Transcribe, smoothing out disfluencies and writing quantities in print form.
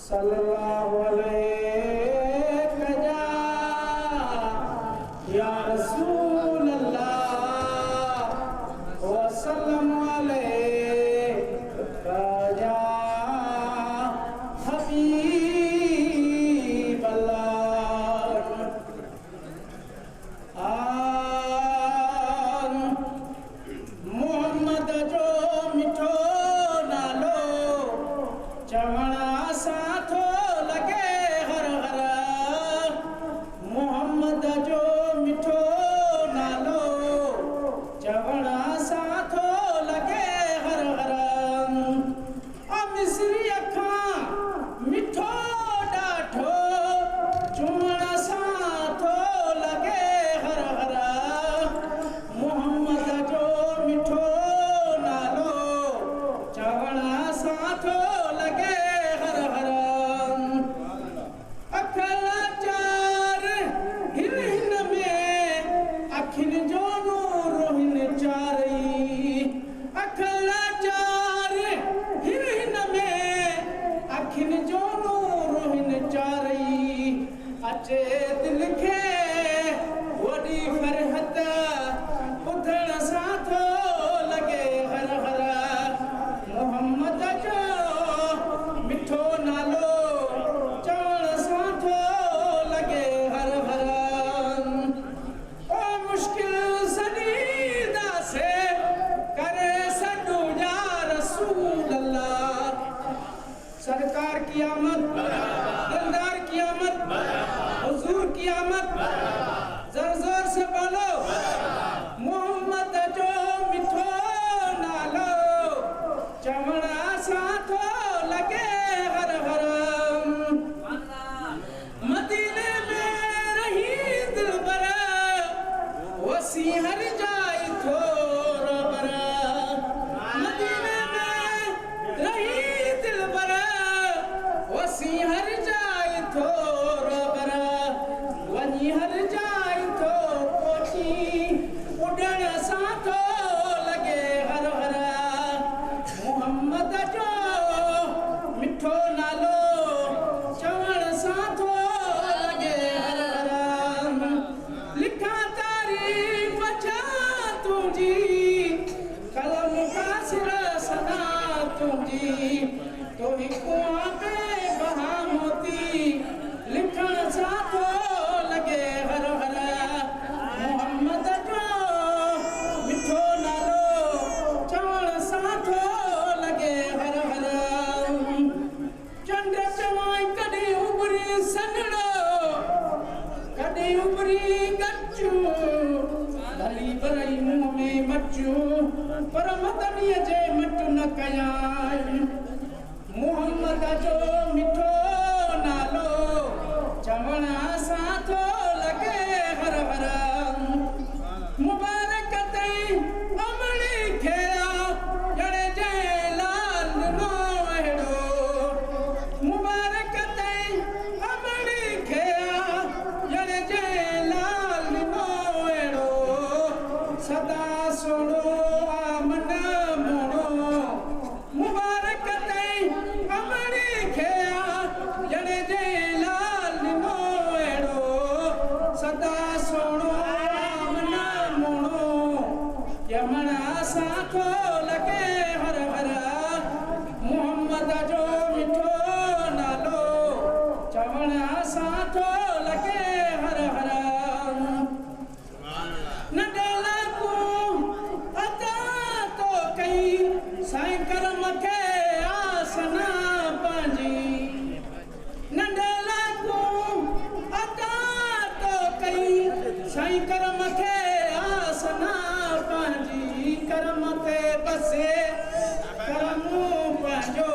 सल्लल्लाहु अलैहि या रसूल अल्लाह वसल्लम अलैका या हबीब अल्लाह। मोहम्मद जो मिठो नालो चवणा साथो लगे हर हर। मोहम्मद जो मिठो नालो चवणा साथो लगे हर हर। मिस्री अखां मिठो ॾाढो चुमण साथो लगे हर हर। मोहम्मद जो मिठो नालो चवण साथो लगे हर हर। अखिला चार हिन हिन में अखिन जो नूर हिन चारई। अखिला चार हिन हिन में अखिन जो नूर हिन चारई। अचे दिल खे वॾी फरहत ॿुधण साथो लगे हर हर। मोहम्मद जो मिठो नालो चवण साथो लगे हर हर। ओ मुश्किल सदीदा से करे सॾो या रसूल अल्लाह। सरकार की आमद, दिलदार की आमद, हुजूर की आमद। जोर जोर से बोलो मोहम्मद जो मिठो नालो चवण साथो लगे हर हर। मदीने में रही दिलबर वसी हर जाए थोरो बर। मदीने में रही दिलबर वसी हर जाए थोरो बर। वनी हर जाए थो कोठी उड़ण साथो लगे हर हर। मोहम्मद जो मिठो नालो चवण साथो लगे हर हर। लिखा तारीफ़ छा तुंहिंजी कलम कासिर सदा तुंहिंजी। तो हिकु आबे बहा मोती लिखण साथो लगे हर हर। मोहम्मद जो मिठो नालो चवण साथो लगे हर हर। चंड चवाई कॾहिं उबरी सॻड़ो कॾहिं उबरी गचूं भली भरई मुंहं में मचूं पर मदनीअ जे मट न कयां। मोहम्मद जो मिठो नालो चवण साथो लगे हर हर। मुबारक तई अमली खे ॼणे जंहिं लाल ॾिनो अहिड़ो। मुबारक तई अमली खे ॼणे जंहिं लाल ॾिनो अहिड़ो। सदा सोणो आमन मोणो मुबारक तई अमली खे ॼणे जंहिं लाल ॾिनो अहिड़ो। सदा सोणो आमन मोणो यमन साथो लगे हर हर। मोहम्मद जो मिठो नालो चवण साथो लगे हर हर। नंढे को अदा तो कई साईं करम खे आसना पंहिंजी। नंढे को अदा तो कई साईं करम खे आसना पंहिंजी। करम ते बसे करम पंहिंजो